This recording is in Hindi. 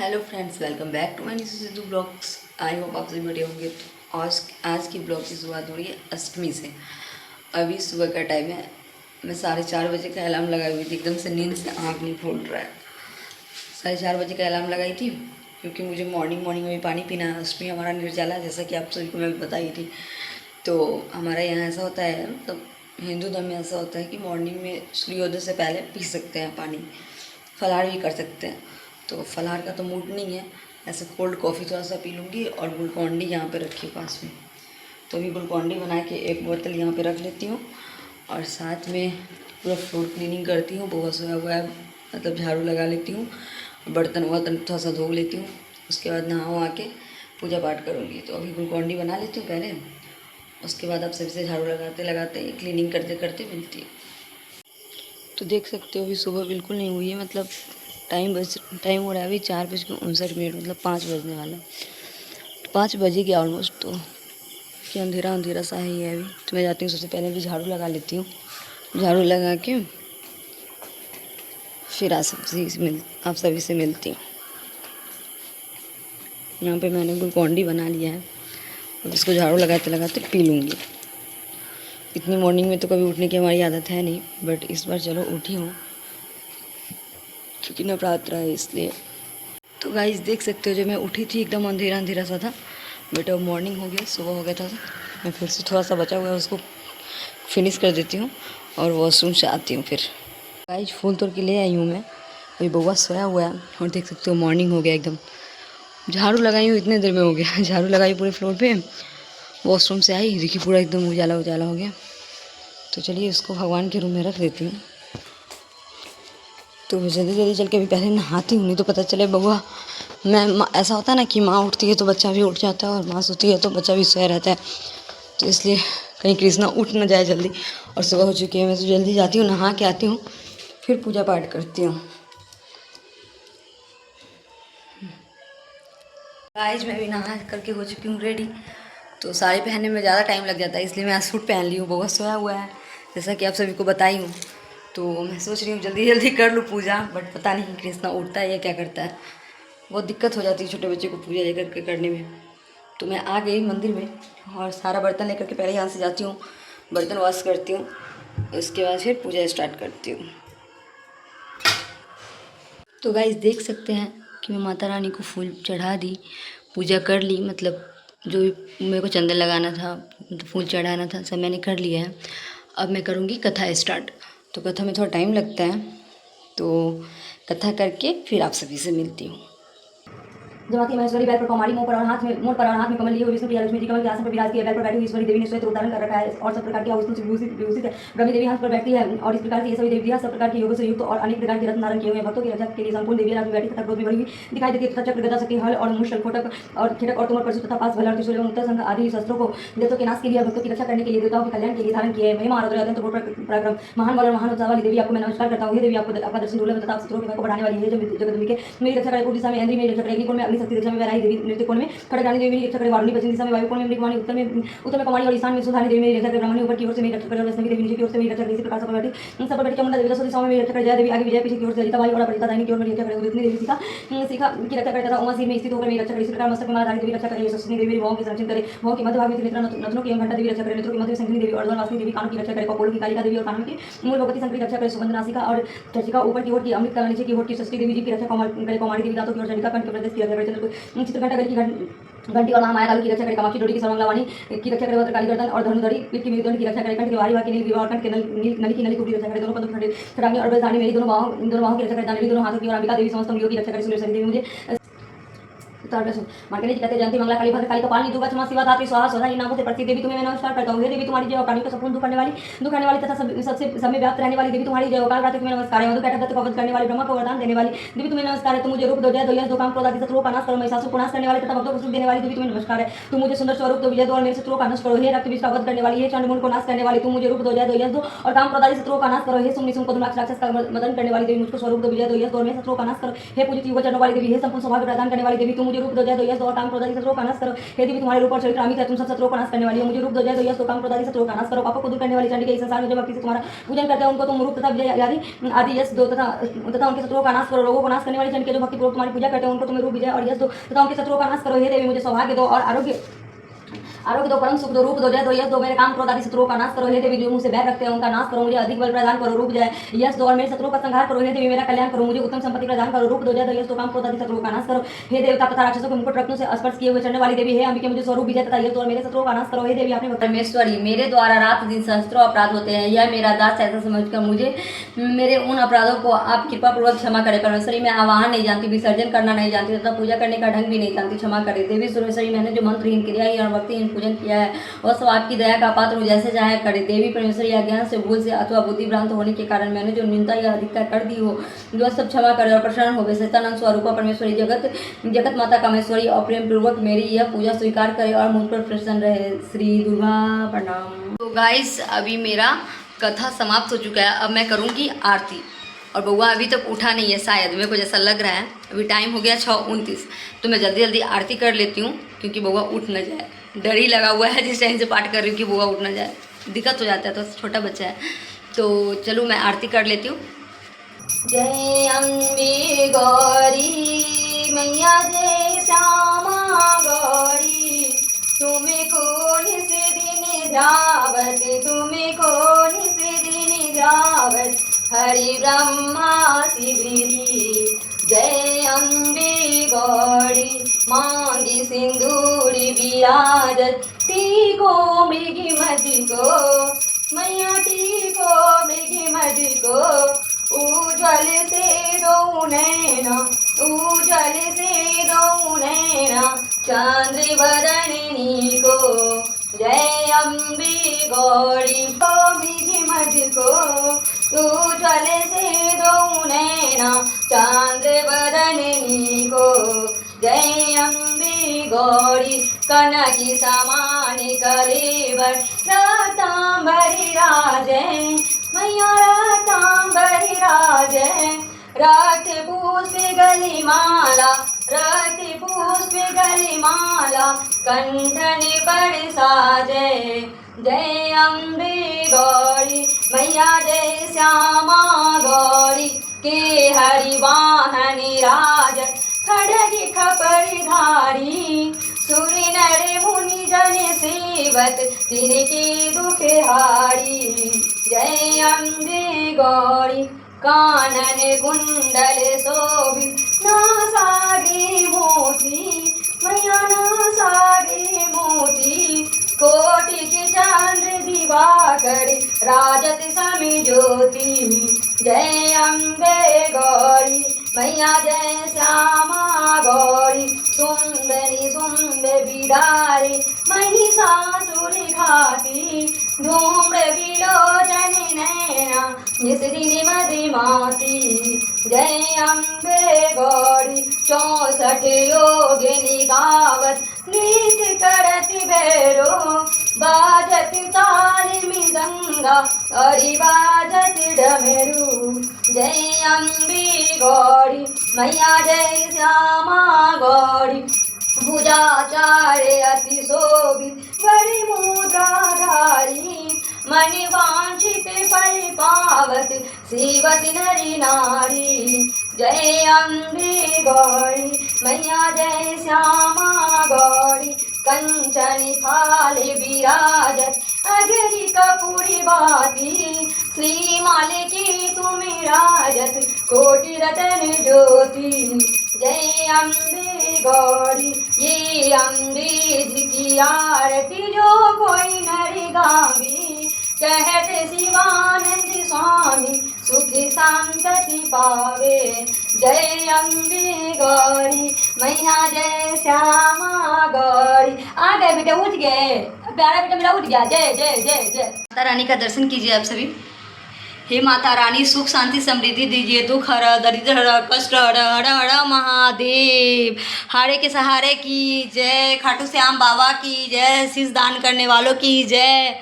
Hello friends, welcome back to my Sidhu blogs. I hope आप सभी बढ़िया होंगे। तो आज की ब्लॉग की शुरुआत हो रही है अष्टमी से। अभी सुबह का टाइम है। मैं 4:30 बजे का अलार्म लगाई हुई थी, एकदम से नींद से आँख नहीं खोल रहा है। 4:30 बजे का अलार्म लगाई थी क्योंकि मुझे मॉर्निंग में भी पानी पीना है। अष्टमी हमारा निर्जला है, जैसा कि आप सभी को मैं बताई थी। तो हमारे यहाँ ऐसा होता है, मतलब हिंदू धर्म में ऐसा होता है कि मॉर्निंग में सूर्योदय से पहले पी सकते हैं पानी, फलाहार भी कर सकते हैं। तो फलाहार का तो मूड नहीं है, ऐसे कोल्ड कॉफ़ी थोड़ा सा पी लूँगी और ग्लूकॉन डी यहाँ पे रखी है पास में। तो अभी ग्लूकॉन डी बना के एक बोतल यहाँ पे रख लेती हूँ और साथ में पूरा फ्लोर क्लीनिंग करती हूँ। बहुत सोया हुआ है, मतलब झाड़ू लगा लेती हूँ, बर्तन वर्तन थोड़ा सा धो लेती हूँ। उसके बाद नहा वहा के पूजा पाठ करूँगी। तो अभी ग्लूकॉन डी बना लेती हूँ पहले, उसके बाद आप सभी से झाड़ू लगाते लगाते क्लीनिंग करते करते मिलती हूँ। तो देख सकते हो अभी सुबह बिल्कुल नहीं हुई है, मतलब टाइम हो रहा है अभी 4:59, मतलब 5 बजने वाला है। तो 5 बजे गया ऑलमोस्ट। तो कि अंधेरा अंधेरा सा ही है अभी। तो मैं जाती हूँ, सबसे पहले भी झाड़ू लगा लेती हूँ। झाड़ू लगा के फिर आप सभी से मिलती हूँ। यहाँ पे मैंने ग्लूकॉन डी बना लिया है और इसको झाड़ू लगाते लगाते पी लूँगी। इतनी मॉर्निंग में तो कभी उठने की हमारी आदत है नहीं, बट इस बार चलो उठी हूँ क्योंकि नवरात्रा है इसलिए। तो गाइस देख सकते हो, जब मैं उठी थी एकदम अंधेरा अंधेरा सा था, बट अब मॉर्निंग हो गया, सुबह हो गया था। मैं फिर से थोड़ा सा बचा हुआ है उसको फिनिश कर देती हूँ और वॉशरूम से आती हूँ। फिर गाइस फूल तोड़ के ले आई हूँ मैं। अभी बउआ सोया हुआ है और देख सकते हो मॉर्निंग हो गया एकदम। झाड़ू लगाई हूँ इतने देर में हो गया। झाड़ू लगाई पूरे फ्लोर पे, वॉशरूम से आई, देखिए पूरा एकदम उजाला उजाला हो गया। तो चलिए इसको भगवान के रूम में रख देती हूँ। तो जल्दी जल्दी चल के अभी पहले नहाती हूँ, नहीं तो पता चले बउआ ऐसा होता है ना कि माँ उठती है तो बच्चा भी उठ जाता है और माँ सोती है तो बच्चा भी सोया रहता है। तो इसलिए कहीं कृष्णा उठ ना जाए जल्दी। और सुबह हो चुकी है, मैं तो जल्दी जाती हूँ, नहा के आती हूँ, फिर पूजा पाठ करती हूँ। गाइस मैं भी नहा करके हो चुकी हूँ रेडी। तो साड़ी पहनने में ज़्यादा टाइम लग जाता है, इसलिए मैं आज सूट पहन ली हूँ। बहुत सोया हुआ है जैसा कि आप सभी को बताई हूँ। तो मैं सोच रही हूँ जल्दी जल्दी कर लूँ पूजा, बट पता नहीं कृष्णा उठता है या क्या करता है। बहुत दिक्कत हो जाती है छोटे बच्चे को पूजा लेकर के करने में। तो मैं आ गई मंदिर में और सारा बर्तन लेकर के पहले यहाँ से जाती हूँ, बर्तन वॉश करती हूँ, उसके बाद फिर पूजा स्टार्ट करती हूँ। तो गाइस देख सकते हैं कि मैं माता रानी को फूल चढ़ा दी, पूजा कर ली, मतलब जो भी मेरे को चंदन लगाना था, मतलब फूल चढ़ाना था, सब मैंने कर लिया है। अब मैं करूँगी कथा स्टार्ट। तो कथा में थोड़ा टाइम लगता है, तो कथा करके फिर आप सभी से मिलती हूँ। जमाती महेश्वरी बैल पर कौमारी मोर पर और हाथ में कमल लिए हुए विष्णु प्रिया लक्ष्मी जी कमल के आसन पर विराज किए। बैल पर बैठी हुई ईश्वरी देवी ने श्वेत रूप धारण कर रखा है और सब प्रकार की आभूषणों से विभूषित है। ब्रह्मी देवी हंस पर बैठती है और इस प्रकार से ये सभी देवियां सब प्रकार के योगों से युक्त और अनेक प्रकार के रत्न धारण किए हुए हैं। भक्तों की रक्षा के लिए संपूर्ण देवी रात में बैठी तथा क्रोध में भरी हुई दिखाई देती है तथा चक्र गदा शक्ति हल और मुशल खोटक और खिटक और तुमर परशु तथा पास भला त्रिशूल एवं उत्तर संघ आदि शस्त्रों को देवताओं के नाश के लिए, भक्तों की रक्षा करने के लिए, देवताओं के कल्याण के लिए धारण किए। महिमा आराध्य अत्यंत पराक्रम महान बल और महान उत्साह वाली देवी आपको मैं नमस्कार करता हूँ। हे देवी आपका दर्शन दुर्लभ तथा शत्रुओं के भय को बढ़ाने वाली है। जगदम्बिके मेरी रक्षा करे, पूर्व दिशा में इंद्री मेरी रक्षा करे, अग्नि कोण में अग्नि शक्ति दिशा में वैराही देवी, नृत्य कोण में खड़गरानी देवी मेरी रक्षा करे, वारुणी पश्चिम दिशा में वायु कोण में मृगवाणी, उत्तर में कमारी और ईशान में सुधानी देवी मेरी रक्षा करे, ब्रह्मणी ऊपर की ओर से मेरी रक्षा करे और वैष्णवी देवी नीचे की ओर से मेरी रक्षा करे। इसी प्रकार सब पर बैठी चामुंडा देवी दसों दिशाओं में मेरी रक्षा करे। जया देवी आगे, विजय पीछे की ओर से, ललिता बाई और अपराजिता दाहिनी की ओर मेरी रक्षा करे, उदितनी देवी शिखा की रक्षा करे तथा उमा सिर में स्थित होकर मेरी रक्षा करे। इसी प्रकार मस्तक में माता रानी देवी रक्षा करे, यशस्विनी देवी मेरी भौहों की संरक्षण करे, भौहों के मध्य भाग में त्रिनेत्रा नथनों की एवं घंटा देवी रक्षा करे, नेत्रों के मध्य में संगिनी देवी और अर्धवासिनी देवी कानों की रक्षा करे, कपोलों की कालिका देवी और कानों की मूल भगवती शंकरी रक्षा करे, सुगंध नासिका और चर्चिका ऊपर की ओर की, अमृत कला नीचे की ओर की, षष्ठी देवी जी की रक्षा करे, कौमारी देवी दांतों की ओर, चंडिका कंठ के प्रदेश की रक्षा करे, चित्रघंटा गली की घंटी और महामाया कालू की रक्षा करे, कामाक्षी डोरी की सर्वांगला वाणी की रक्षा करे, भद्रकाली गर्दन और धनुधरी पीठ की मेरुदंड की रक्षा करे, कंठ के बाहरी भाग के नील ग्रीवा और कंठ के नली की नली टूटी रक्षा करे, दोनों पदों की खड़ांगी और बलधानी मेरी दोनों बाहों की रक्षा करे, दानवी दोनों हाथों की और अंबिका देवी समस्त अंगों की रक्षा करे, सुलेश्वरी देवी मुझे मार्कंडेय जी कहते जयंती मंगला काली भद्र काली कपालिनी दुर्गा क्षमा शिवा धात्री स्वाहा स्वधा इन नामों से प्रसिद्ध देवी तुम्हें मैं नमस्कार करता हूँ। हे देवी तुम्हारी जय हो, प्राणियों को संपूर्ण दुख करने वाली तथा सबसे समय व्याप्त रहने वाली देवी तुम्हारी जय हो। काल रात्रि तुम्हें नमस्कार है, मधु बैठक दत्त को वध करने वाली, ब्रह्मा को वरदान देने वाली देवी तुम्हें नमस्कार है। तुम मुझे रूप दो, जय दो, यश दो, काम क्रोध आदि शत्रुओं का नाश करो, महिषासुर को नाश करने वाली तथा भक्तों को सुख देने वाली देवी तुम्हें नमस्कार है। तुम मुझे सुंदर स्वरूप दो, विजय दो और मेरे शत्रुओं का नाश करो। हे रक्त बीज का वध करने वाली, हे चंडमुंड को नाश करने वाली, तुम मुझे रूप दो, जय दो, यश दो और काम क्रोध आदि शत्रुओं का नाश करो। हे सुम निसुम को तुम राक्षस का मदन करने वाली देवी मुझको स्वरूप दो, विजय दो, यश दो और मेरे शत्रुओं का नाश करो। हे पूजित युग चरणों वाली देवी, हे संपूर्ण सौभाग्य प्रदान करने वाली देवी, तुम मुझे मुझे रूप दो जय दो यश दो और काम क्रोध आदि शत्रुओं का नाश करो। हे देवी तुम्हारे रूप और चरित्र अमित है, तुम सब शत्रुओं का नाश करने वाली हो। मुझे रूप दो जय दो यश दो काम क्रोध आदि शत्रुओं का नाश करो। पापों को दूर करने वाली चंडी के इस संसार में जो भक्ति से तुम्हारा पूजन करते हैं उनको तुम रूप तथा विजय आदि यश दो तथा उनके शत्रुओं का नाश करो। रोगों को नाश करने वाली चंडी के जो भक्ति पूर्वक तुम्हारी पूजा करते हैं उनको तुम रूप विजय और यश दो तथा उनके शत्रुओं का नाश करो। हे देवी मुझे सौभाग्य दो और आरोग्य दो, परम सुख दो, रूप दो, जय दो, यश दो, मेरे काम क्रोध आदि शत्रुओं का नाश करो। हे देवी जो मुझसे बैर रखते हैं उनका नाश करो। मुझे अधिक बल प्रदान करो, रूप जय यश दो और मेरे शत्रुओं का संहार करो। हे देवी मेरा कल्याण करो, मुझे उत्तम संपत्ति प्रदान करो। रूप दो, जय दो, यश दो, काम क्रोध आदि शत्रुओं का नाश करो। हे देवता तथा राक्षसों के मुकुट रत्नों से स्पर्श किए हुए चढ़ने वाली देवी हे अंबिके मुझे स्वरूप विजय तथा यश दो और मेरे शत्रुओं का नाश करो। हे देवी आपने परमेश्वरी मेरे द्वारा रात दिन सहस्त्रों अपराध होते हैं, यह मेरा दास ऐसा समझकर मुझे मेरे उन अपराधों को आप कृपा पूर्वक क्षमा करें। परमेश्वरी मैं आवाहन नहीं जानती, विसर्जन करना नहीं जानती तथा पूजा करने का ढंग भी नहीं जानती, क्षमा करें। देवी सुरेश्वरी मैंने जो मंत्रहीन क्रियाहीन और भक्तिहीन पूजन किया है वह सब आपकी दया का पात्र हूँ, जैसे चाहे करे। देवी परमेश्वरी अज्ञान से, भूल से अथवा बुद्धि भ्रांत होने के कारण मैंने जो न्यूनता या अधिकता कर दी हो वह सब क्षमा करे और प्रसन्न हो। सच्चिदानंद स्वरूपा परमेश्वरी जगत माता कामेश्वरी और प्रेम पूर्वक मेरी यह पूजा स्वीकार करे और मुझ पर प्रसन्न रहे। श्री दुर्गा प्रणाम। तो गाइस अभी मेरा कथा समाप्त हो चुका है, अब मैं करूँगी आरती। और बउआ अभी तक उठा नहीं है, शायद मेरे को जैसा लग रहा है। अभी टाइम हो गया 6:29, तो मैं जल्दी जल्दी आरती कर लेती हूँ क्योंकि बउआ उठ न जाए। डर ही लगा हुआ है जिस टाइम से पाठ कर रही हूँ कि बउआ उठ न जाए, दिक्कत हो जाता है, तो छोटा बच्चा है। तो चलो मैं आरती कर लेती हूँ। जय अम्बे गौरी मैया जय श्यामा गौरी, तुम्हें कौन से दिन ध्यावत, तुम्हें कौन से दिन ध्यावत, हरि ब्रह्मा शिवरी। जय अम्बे गौरी मांगी सिंदूरी विराजत, टीको मृगी मधि को मैया, टीको मृगी मधि को, उज्जवल से दो नैना, उज्जवल से दो नैना, चंद्र वदनी को। जय अम्बे गौरी मृगी मधि को, उज्जवल से दो नैना, चंद्र वदनी को। जय अम्बे गौरी कनकी समान कलेवर, रतांबरी राजै मैया, रतांबरी राजै। रथ पुष्प गली माला, रथ पुष्प गली माला, कंठन पर साजै। जय अम्बे गौरी मैया जय श्यामा गौरी, के हरि वाहन राजत, खड्ग खपरधारी, सुर नर मुनि जन सेवत, तिनके दुख हारी। जय अम्बे गौरी कानन कुंडल शोभित, नासागे मोती मैया, नासागे मोती, कोटि के चंद्र दिवाकर, राजत सम ज्योति। जय अम्बे गौरी मैया जय श्यामा गौरी, सुंदरी सुंदर बिडारी, महिषासुर घाती, धूम्र विलोचन नैना, निसरिनी मधुमाती। जय अम्बे गौरी 64 योगिनी गावत, नृत्य करत भैरो, बाजत ताल मृदंगा, अरि बाजत डमरू। जय अम्बे गौरी मैया जय श्यामा गौरी, भुजाचार्य अति शोभित, बड़ी मुद्राधारी, मन वांछित फल पावत, सेवत नरी नारी। जय अम्बे गौरी मैया जय श्यामा गौरी, कंचन थाल विराजत, अगरी कपूरी बाती, श्रीमाल की तुम राजत, कोटि रतन ज्योति। जय अम्बे गौरी ये अम्बे जी की आरती, जो कोई नर गावी, कहते शिवानंद स्वामी, सुख शांति पावे। जय अम्बे गौरी मैया जय श्यामा गौरी। आ गए बेटा, उठ गए, प्यारा बेटा मेरा उठ गया। जय जय जय जय। माता रानी का दर्शन कीजिए आप सभी। हे माता रानी सुख शांति समृद्धि दीजिए, दुख हर, दरिद्र हर, कष्ट हर, हर हर महादेव। हारे के सहारे की जय, खाटू श्याम बाबा की जय, शीश दान करने वालों की जय।